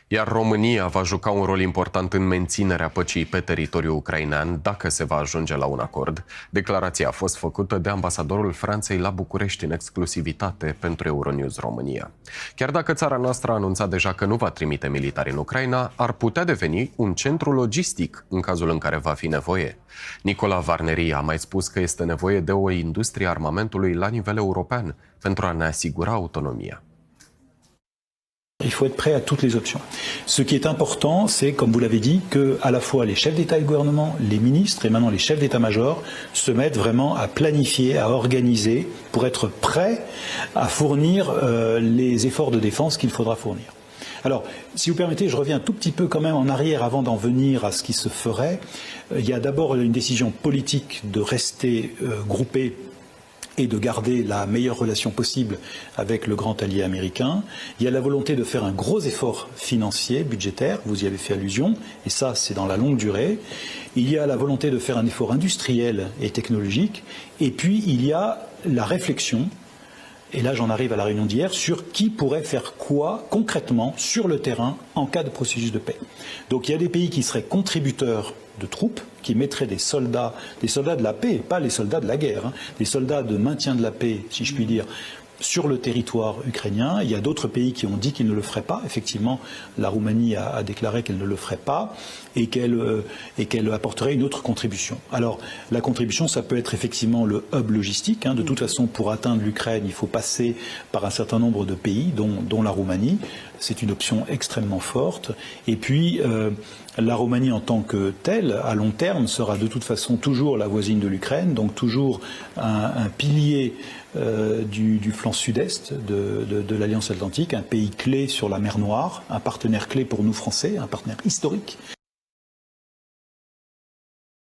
Iar România va juca un rol important în menținerea păcii pe teritoriul ucrainean dacă se va ajunge la un acord. Declarația a fost făcută de ambasadorul Franței la București în exclusivitate pentru Euronews România. Chiar dacă țara noastră a anunțat deja că nu va trimite militari în Ucraina, ar putea deveni un centru logistic în cazul în care va fi nevoie. Nicola Varneri a mai spus că este nevoie de o industrie a armamentului la nivel european pentru a ne asigura autonomia. Il faut être prêt à toutes les options. Ce qui est important, c'est, comme vous l'avez dit, que à la fois les chefs d'État et de gouvernement, les ministres et maintenant les chefs d'État-major se mettent vraiment à planifier, à organiser pour être prêts à fournir les efforts de défense qu'il faudra fournir. Alors, si vous permettez, je reviens un tout petit peu quand même en arrière avant d'en venir à ce qui se ferait. Il y a d'abord une décision politique de rester groupés et de garder la meilleure relation possible avec le grand allié américain. Il y a la volonté de faire un gros effort financier, budgétaire, vous y avez fait allusion, et ça c'est dans la longue durée. Il y a la volonté de faire un effort industriel et technologique, et puis il y a la réflexion, et là j'en arrive à la réunion d'hier, sur qui pourrait faire quoi concrètement sur le terrain en cas de processus de paix. Donc il y a des pays qui seraient contributeurs de troupes, qui mettraient des soldats de la paix, pas les soldats de la guerre, des soldats de maintien de la paix, si je puis dire, sur le territoire ukrainien. Il y a d'autres pays qui ont dit qu'ils ne le feraient pas. Effectivement, la Roumanie a déclaré qu'elle ne le ferait pas et qu'elle apporterait une autre contribution. Alors, la contribution, ça peut être effectivement le hub logistique. De toute façon, pour atteindre l'Ukraine, il faut passer par un certain nombre de pays, dont la Roumanie. C'est une option extrêmement forte. Et puis, la Roumanie en tant que telle, à long terme, sera de toute façon toujours la voisine de l'Ukraine, donc toujours un pilier du flanc sud-est de l'Alliance Atlantique, un pays clé sur la mer Noire, un partenaire clé pour nous Français, un partenaire historique.